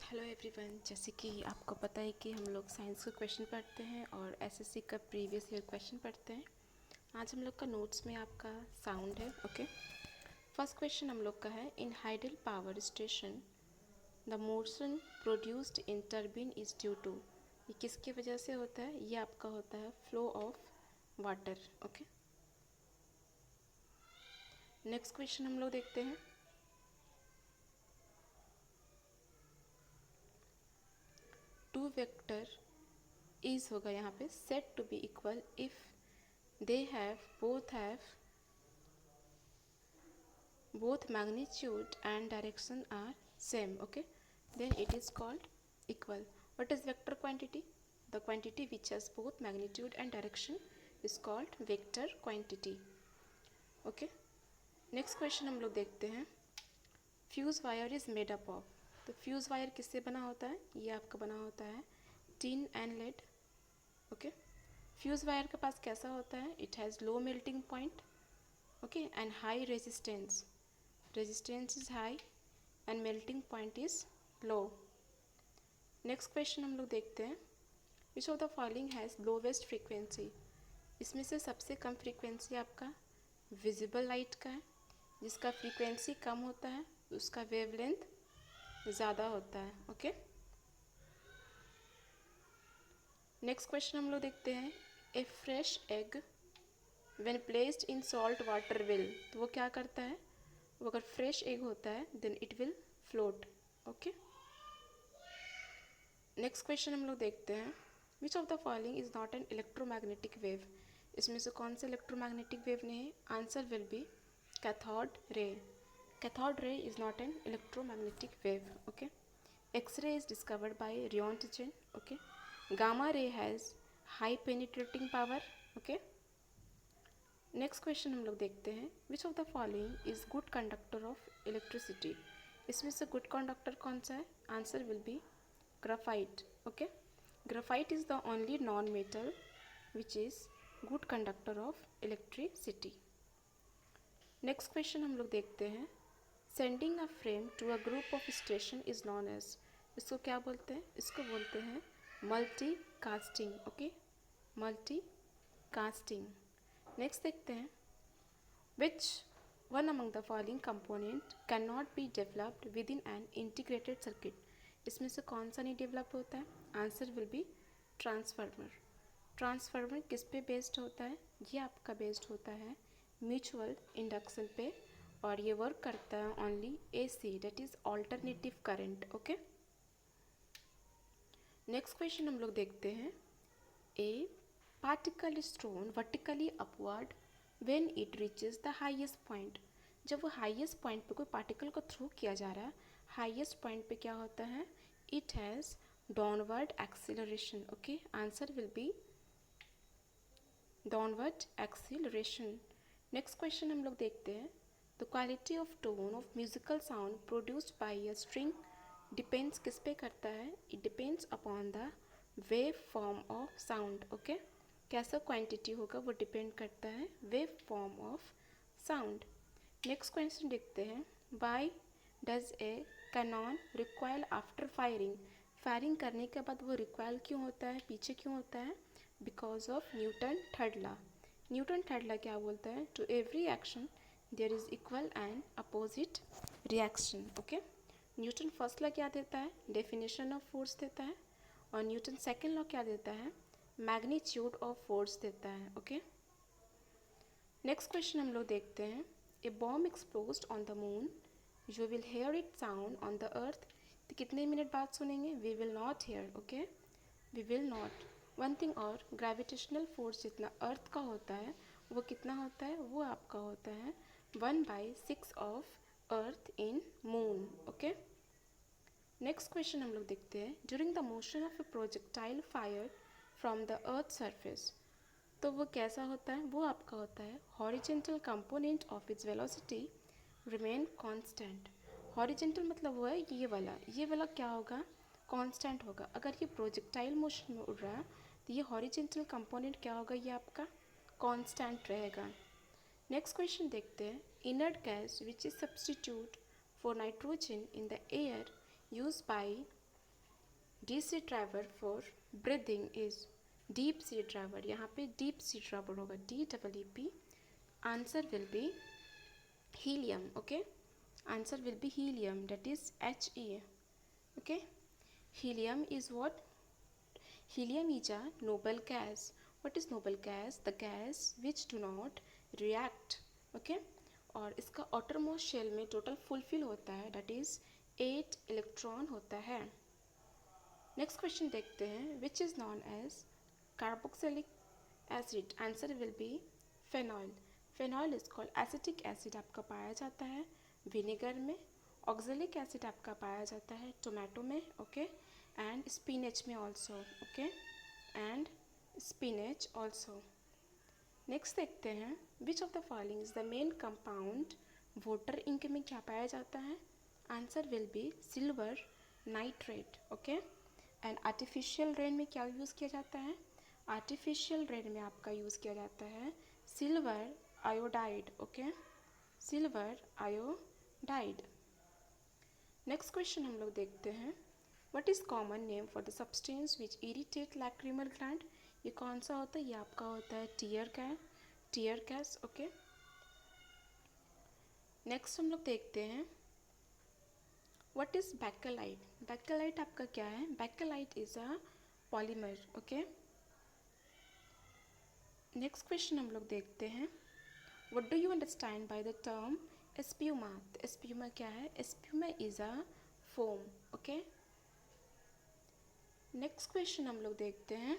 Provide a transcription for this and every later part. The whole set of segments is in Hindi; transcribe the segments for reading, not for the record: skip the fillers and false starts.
हेलो एवरीवन, जैसे कि आपको पता है कि हम लोग साइंस के क्वेश्चन पढ़ते हैं और एसएससी का प्रीवियस ईयर क्वेश्चन पढ़ते हैं। आज हम लोग का नोट्स में आपका साउंड है। ओके, फर्स्ट क्वेश्चन हम लोग का है, in hydel power station the motion produced in turbine is due to. ये किसकी वजह से होता है? ये आपका होता है flow of water. Okay, next question हम लोग देखते हैं। टू वेक्टर इज होगा यहाँ पे set to be equal if they have both magnitude and direction are same. Okay, then it is called equal. What is vector quantity? The quantity which has both magnitude and direction is called vector quantity. Okay, next question हम लोग देखते हैं, fuse wire is made up of. तो फ्यूज वायर किससे बना होता है? ये आपका बना होता है tin and lead. Okay, fuse wire के पास कैसा होता है? It has low melting point, okay, and high resistance. Resistance is high and melting point is low. Next question हम लोग देखते हैं, which of the following has lowest frequency. इसमें से सबसे कम फ्रीक्वेंसी आपका विजिबल लाइट का है। जिसका फ्रीक्वेंसी कम होता है उसका वेवलेंथ ज़्यादा होता है। ओके, नेक्स्ट क्वेश्चन हम लोग देखते हैं, a fresh egg when placed in salt water will. तो वो क्या करता है? वो अगर फ्रेश एग होता है then it will float. Okay, next question हम लोग देखते हैं, which of the following is not an electromagnetic wave. इसमें से कौन सा इलेक्ट्रोमैग्नेटिक वेव नहीं है? Answer will be cathode ray. Cathode ray is not an electromagnetic wave. Okay, X-ray is discovered by Röntgen. Okay, gamma ray has high penetrating power. Okay, next question हम लोग देखते हैं, which of the following is good conductor of electricity. इसमें से गुड कंडक्टर कौन सा है? Answer will be graphite. Okay, graphite is the only non metal which is good conductor of electricity. Next question हम लोग देखते हैं, sending a frame to a group of station is known as. इसको क्या बोलते हैं? इसको बोलते हैं multicasting. Okay, multi casting. Next देखते हैं, which one among the following component can not be developed with in an integrated circuit. इसमें से कौन सा नहीं डेवलप होता है? Answer will B transformer. Transformer किस पे बेस्ड होता है? ये आपका बेस्ड होता है म्यूचुअल इंडक्शन पे, और ये वर्क करता है only AC, that is alternative current. Okay, next question हम लोग देखते हैं, a particle is thrown vertically upward when it reaches the highest point. जब वो हाईएस्ट पॉइंट पे कोई पार्टिकल को थ्रो किया जा रहा है, हाईएस्ट पॉइंट पे क्या होता है? It has downward acceleration. Okay, answer will B downward acceleration. Next question हम लोग देखते हैं, the quality of tone of musical sound produced by a string depends किस पे करता है? It depends upon the wave form of sound. Okay, कैसा क्वांटिटी होगा वो डिपेंड करता है wave form of sound. Next question देखते हैं, why does a Canon recoil after firing. Firing करने के बाद वो रिक्वाइल क्यों होता है, पीछे क्यों होता है? Because of Newton third law. Newton third law क्या बोलता है? To every action there is equal and opposite reaction. Okay, Newton first law क्या देता है? डेफिनेशन ऑफ फोर्स देता है, और न्यूटन सेकेंड लॉ क्या देता है? मैग्नीट्यूड ऑफ फोर्स देता है। ओके, नेक्स्ट क्वेश्चन हम लोग देखते हैं, a bomb exploded on the moon you will hear it sound on the earth. तो कितने मिनट बाद सुनेंगे? We will not hear. Okay, we will not. One thing और, ग्रेविटेशनल फोर्स जितना अर्थ का होता है वो कितना होता है? वो आपका होता है 1/6 of earth in moon. Okay, next question हम लोग देखते हैं, during the motion of A projectile fire from the earth surface. तो वो कैसा होता है? वो आपका होता है horizontal component of its velocity remain constant. Horizontal मतलब वो है ये वाला क्या होगा? कांस्टेंट होगा। अगर ये प्रोजेक्टाइल मोशन में उड़ रहा है तो ये हॉरिजेंटल कंपोनेंट क्या होगा? ये आपका कांस्टेंट रहेगा। नेक्स्ट क्वेश्चन देखते हैं, inert gas which is substitute for nitrogen in the air use by deep sea driver for breathing is deep sea driver, यहाँ पे डीप सी ड्राइवर होगा, DEEP. Answer will be helium. Okay, answer will be helium, that is He. Okay, helium is what? Helium is a noble gas. What is noble gas? The gas which do not react. Okay, और इसका outermost shell में total fulfill होता है, that is 8 इलेक्ट्रॉन होता है. नेक्स्ट क्वेश्चन देखते हैं, which is known as carboxylic acid. Answer will be phenol. Phenol is called acetic acid, आपका पाया जाता है विनेगर में. ऑक्जेलिक एसिड आपका पाया जाता है टोमेटो में. ओके, एंड स्पिनच में also. Okay, and spinach also. Next देखते हैं, which of the following is the main compound water ink में क्या पाया जाता है. Answer will be silver nitrate. Okay, and artificial rain में क्या यूज़ किया जाता है. आर्टिफिशियल रेन में आपका यूज़ किया जाता है silver iodide. Okay, silver iodide. Next question हम लोग देखते हैं, what is common name for the substance which irritate lacrimal gland. ये कौन सा होता है, ये आपका होता है टीयर गैस. ओके, नेक्स्ट हम लोग देखते हैं, व्हाट इज़ बैकेलाइट. बैकेलाइट आपका क्या है. Bakelite is a polymer. Okay, next question हम लोग देखते हैं, what do you understand by the term espuma. Espuma क्या है. Espuma is a foam. Okay, next question हम लोग देखते हैं,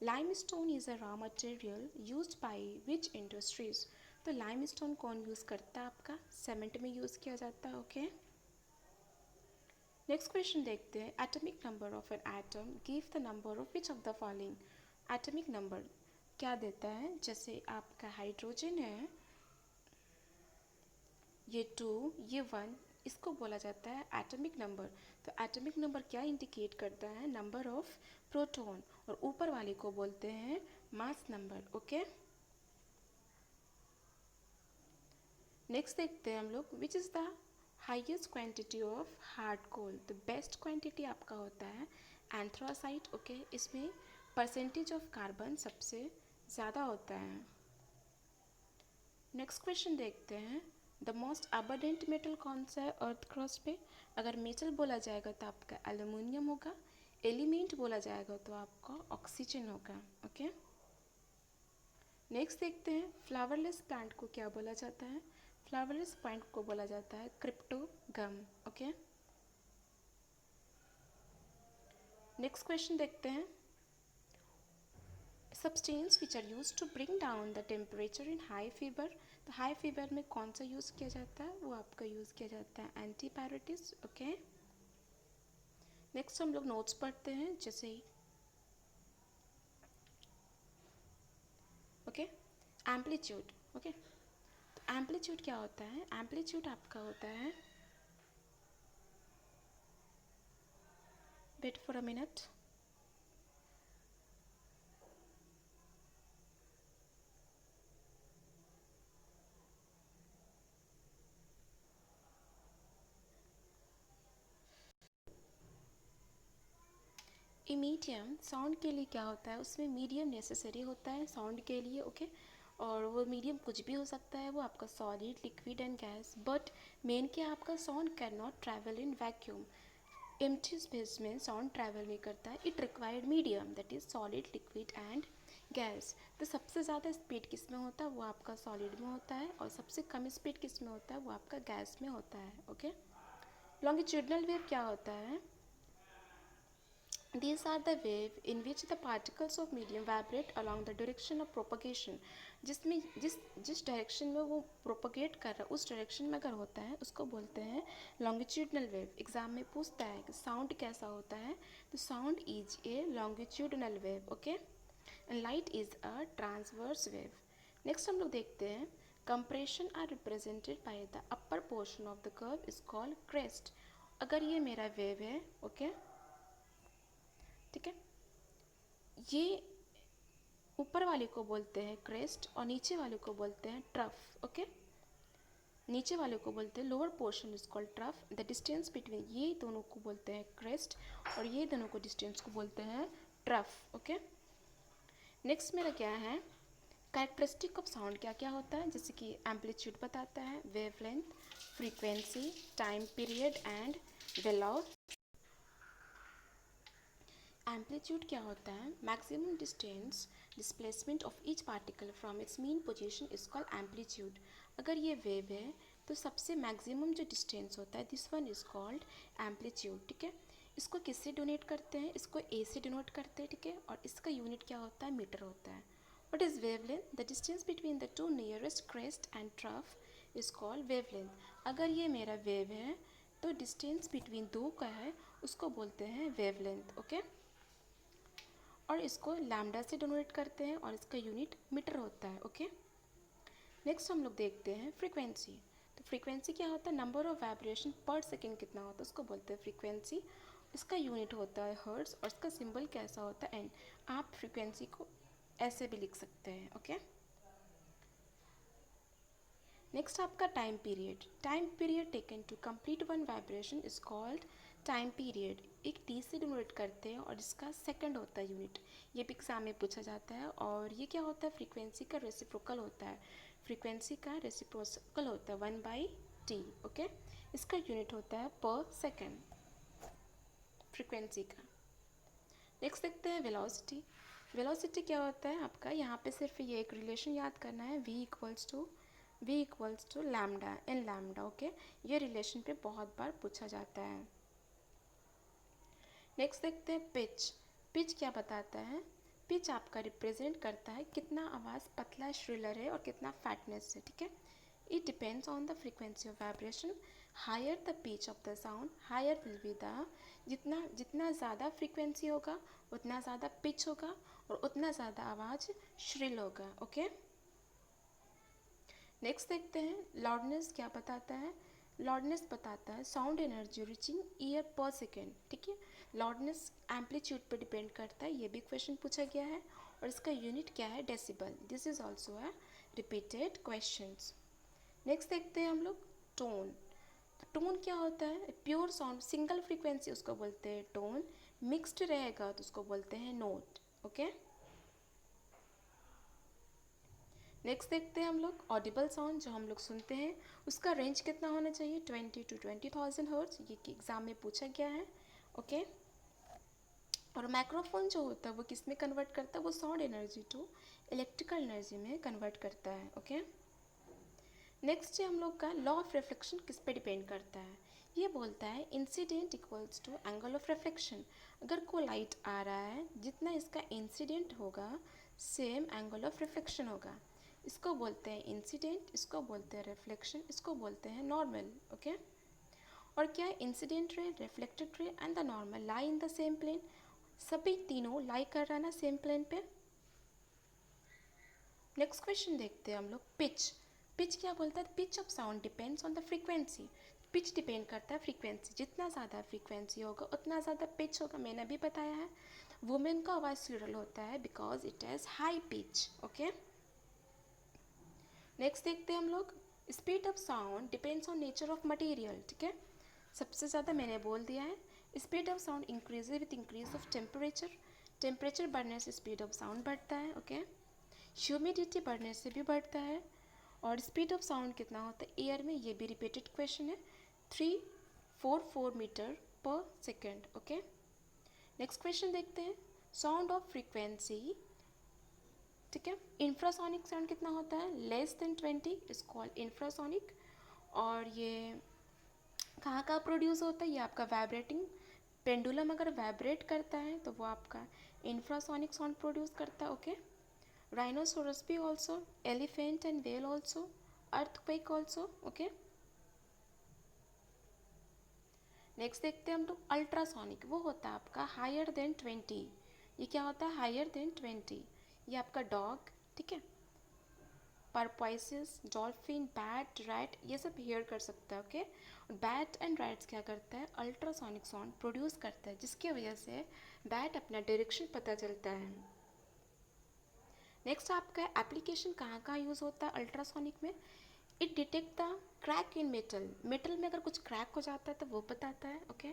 limestone is a raw material used by which industries. तो लाइमस्टोन कौन यूज़ करता है, आपका सीमेंट में यूज़ किया जाता है. ओके, नेक्स्ट क्वेश्चन देखते हैं, atomic number of an atom give the number of which of the following. Atomic number क्या देता है, जैसे आपका हाइड्रोजन है, ये 2 ये 1, इसको बोला जाता है एटॉमिक नंबर. तो एटॉमिक नंबर क्या इंडिकेट करता है, नंबर ऑफ प्रोटॉन, और ऊपर वाले को बोलते हैं मास नंबर. ओके, नेक्स्ट देखते हैं हम लोग, which is the highest quantity of hard coal. तो बेस्ट क्वांटिटी आपका होता है एंथ्रासाइट. ओके, इसमें परसेंटेज ऑफ कार्बन सबसे ज़्यादा होता है. नेक्स्ट क्वेश्चन देखते हैं, द मोस्ट अबंडेंट मेटल कौन सा है अर्थ क्रस्ट पे. अगर मेटल बोला जाएगा तो आपका एल्यूमिनियम होगा. एलिमेंट बोला जाएगा तो आपका ऑक्सीजन होगा. ओके, नेक्स्ट देखते हैं, फ्लावरलेस प्लांट को क्या बोला जाता है. फ्लावरलेस प्लांट को बोला जाता है क्रिप्टोगम. ओके, नेक्स्ट क्वेश्चन देखते हैं, substance which are use to bring down the temperature in high fever. तो हाई फीवर में कौन सा यूज़ किया जाता है, वो आपका यूज़ किया जाता है एंटीपायरेटिक्स. ओके, नेक्स्ट हम लोग नोट्स पढ़ते हैं, जैसे ओके एम्पलीट्यूड. ओके, तो एम्पलीट्यूड क्या होता है. एम्पलीट्यूड आपका होता है, wait for a minute. Medium sound के लिए क्या होता है, उसमें मीडियम नेसेसरी होता है साउंड के लिए. ओके, और वो मीडियम कुछ भी हो सकता है, वो आपका solid liquid and gas. But main क्या आपका sound can not travel in vacuum. Empty space में साउंड ट्रैवल नहीं करता है. It required medium, that is solid liquid and gas. तो सबसे ज़्यादा स्पीड किस में होता है, वो आपका सॉलिड में होता है, और सबसे कम स्पीड किस में होता है, वो आपका गैस में होता है. ओके, लॉन्गिट्यूडनल वेव क्या होता है. These are the wave in which the particles of medium vibrate along the direction of propagation. जिसमें जिस डायरेक्शन में वो प्रोपगेट कर रहा है, उस डायरेक्शन में अगर होता है, उसको बोलते हैं लॉन्गिट्यूडनल वेव. एग्जाम में पूछता है कि साउंड कैसा होता है, तो sound is a longitudinal wave. Okay, and light is a transverse wave. Next हम लोग देखते हैं, compression are represented by the upper portion of the curve is called crest. अगर ये मेरा वेव है, ओके, ठीक है, ये ऊपर वाले को बोलते हैं क्रेस्ट और नीचे वाले को बोलते हैं ट्रफ. ओके, नीचे वाले को बोलते हैं lower portion is called trough. The distance between, ये दोनों को बोलते हैं क्रेस्ट, और ये दोनों को डिस्टेंस को बोलते हैं ट्रफ। ओके, नेक्स्ट मेरा क्या है, कैरेक्टरिस्टिक ऑफ साउंड क्या क्या होता है, जैसे कि एम्पलीट्यूड बताता है, wavelength, frequency, time period and velocity. Amplitude क्या होता है, maximum distance displacement of each particle from its mean position is called amplitude. अगर ये वेव है तो सबसे मैक्सिमम जो डिस्टेंस होता है this one is called amplitude. ठीक है, इसको किससे डोनेट करते हैं, इसको ए से डोनेट करते हैं। ठीक है, और इसका यूनिट क्या होता है, मीटर होता है। What is wavelength, the distance between the two nearest crest and trough is called wavelength. अगर ये मेरा वेव है तो डिस्टेंस बिटवीन दो का है उसको बोलते हैं वेवलेंथ। ओके, और इसको लैम्डा से डोनेट करते हैं और इसका यूनिट मीटर होता है। ओके, नेक्स्ट हम लोग देखते हैं फ्रीक्वेंसी। तो फ्रीक्वेंसी क्या होता है, नंबर ऑफ वाइब्रेशन पर सेकेंड कितना होता है उसको बोलते हैं फ्रीक्वेंसी। इसका यूनिट होता है हर्ट्ज और इसका सिंबल कैसा होता है एन। आप फ्रीक्वेंसी को ऐसे भी लिख सकते हैं। ओके, नेक्स्ट आपका time period. Time period taken to complete one vibration is called time period. एक टी से डिनोट करते हैं और इसका सेकंड होता है यूनिट। ये भी एग्जाम में पूछा जाता है। और ये क्या होता है, फ्रीक्वेंसी का रेसिप्रोकल होता है। फ्रीक्वेंसी का रेसिप्रोकल होता है 1/t। ओके, इसका यूनिट होता है पर सेकेंड फ्रीक्वेंसी का। नेक्स्ट देखते हैं वेलोसिटी। वेलोसिटी क्या होता है आपका, यहाँ पे सिर्फ ये एक रिलेशन याद करना है, v equals to lambda in lambda. Okay, ये रिलेशन पे बहुत बार पूछा जाता है। नेक्स्ट देखते हैं पिच। पिच क्या बताता है, पिच आपका रिप्रेजेंट करता है कितना आवाज़ पतला श्रिलर है और कितना फैटनेस है। ठीक है, it depends on the frequency of vibration. Higher the pitch of the sound higher will be the, जितना जितना ज़्यादा फ्रीक्वेंसी होगा उतना ज़्यादा पिच होगा और उतना ज़्यादा आवाज़ श्रिल होगा। ओके, नेक्स्ट देखते हैं लाउडनेस क्या बताता है। लाउडनेस बताता है साउंड एनर्जी रीचिंग ईयर पर सेकेंड। ठीक है, लाउडनेस एम्पलीट्यूड पर डिपेंड करता है, ये भी क्वेश्चन पूछा गया है। और इसका यूनिट क्या है, decibel. This is also a repeated question. Next देखते हैं हम लोग टोन। तो टोन क्या होता है, प्योर साउंड सिंगल फ्रीक्वेंसी उसको बोलते हैं टोन, मिक्स्ड रहेगा तो उसको बोलते हैं नोट। ओके, नेक्स्ट देखते हैं हम लोग ऑडिबल साउंड जो हम लोग सुनते हैं उसका रेंज कितना होना चाहिए, 20 to 20,000 हर्ट्ज। ये कि एग्जाम में पूछा गया है। ओके, और माइक्रोफोन जो होता है वो किस में कन्वर्ट करता है, वो sound energy to electrical energy में कन्वर्ट करता है। ओके, नेक्स्ट है हम लोग का लॉ ऑफ रिफ्लेक्शन किस पे डिपेंड करता है। ये बोलता है incident equals to angle of reflection. अगर कोई लाइट आ रहा है जितना इसका इंसिडेंट होगा सेम एंगल ऑफ रिफ्लेक्शन होगा। इसको बोलते हैं इंसिडेंट, इसको बोलते हैं रिफ्लेक्शन, इसको बोलते हैं नॉर्मल। ओके, और क्या है, incident ray, reflected ray and the normal lie in the same plane. सभी तीनों लाई कर रहा है ना सेम प्लेन पे। नेक्स्ट क्वेश्चन देखते हैं हम लोग पिच। पिच क्या बोलता है, pitch of sound depends on the frequency. Pitch depend करता है फ्रीक्वेंसी, जितना ज़्यादा फ्रीक्वेंसी होगा उतना ज़्यादा पिच होगा। मैंने भी बताया है वुमेन का आवाज़ स्लूरल होता है because it has high pitch. Okay, next देखते हैं हम लोग speed of sound depends on nature of material. ठीक है, सबसे ज़्यादा मैंने बोल दिया है speed of sound increase with increase of temperature. Temperature बढ़ने से स्पीड ऑफ साउंड बढ़ता है। ओके, ह्यूमिडिटी बढ़ने से भी बढ़ता है। और स्पीड ऑफ साउंड कितना होता है एयर में, ये भी रिपीटेड क्वेश्चन है, 344 मीटर पर सेकेंड। ओके, नेक्स्ट क्वेश्चन देखते हैं साउंड ऑफ फ्रीक्वेंसी। ठीक है, इंफ्रासोनिक साउंड कितना होता है, less than 20 is called infrasonic. और ये कहाँ का प्रोड्यूस होता है, ये आपका वाइब्रेटिंग पेंडुलम अगर वाइब्रेट करता है तो वो आपका इंफ्रासोनिक साउंड प्रोड्यूस करता है। ओके, rhinoceros भी also, elephant and whale also, earthquake also. okay, next देखते हैं हम लोग अल्ट्रासोनिक। वो होता है आपका हायर देन 20। ये क्या होता है, हायर देन 20। ये आपका डॉग, ठीक है, परपोइसिस, डॉल्फिन, बैट, रैट, ये सब हेयर कर सकता है। ओके, बैट एंड रैट्स क्या करता है, अल्ट्रासोनिक साउंड प्रोड्यूस करता है जिसकी वजह से बैट अपना डायरेक्शन पता चलता है। नेक्स्ट आपका एप्लीकेशन कहाँ कहाँ यूज़ होता है अल्ट्रासोनिक में, it detect the crack in metal, metal में अगर कुछ क्रैक हो जाता है तो वो बताता है. Okay.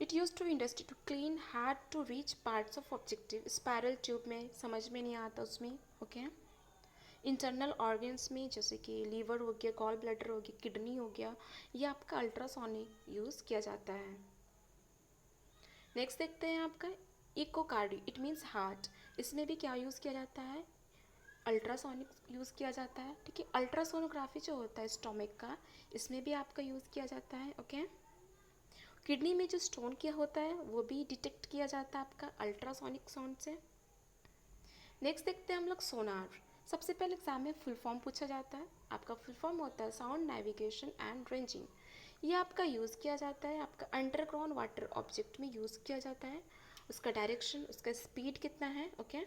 It use to industry to clean hard to reach parts of objective. Spiral tube में समझ में नहीं आता उसमें. ओके. इंटरनल ऑर्गन्स में जैसे कि लीवर हो गया, गॉल ब्लैडर हो गया, किडनी हो गया, ये आपका अल्ट्रासोनिक यूज़ किया जाता है. नेक्स्ट देखते हैं आपका इकोकार्डी, इट मीन्स हार्ट. इसमें भी क्या यूज़ किया जाता है? अल्ट्रासोनिक यूज़ किया जाता है. ठीक है. अल्ट्रासोनोग्राफी जो होता है स्टोमक का, इसमें भी आपका यूज़ किया जाता है. ओके. किडनी में जो स्टोन किया होता है वो भी डिटेक्ट किया जाता है आपका अल्ट्रासोनिक साउंड से. नेक्स्ट देखते हैं हम लोग सोनार. सबसे पहले एग्जाम में फुल फॉर्म पूछा जाता है. आपका फुल फॉर्म होता है साउंड नेविगेशन एंड रेंजिंग. ये आपका यूज़ किया जाता है आपका अंडरग्राउंड वाटर ऑब्जेक्ट में यूज़ किया जाता है. उसका डायरेक्शन, उसका स्पीड कितना है. ओके.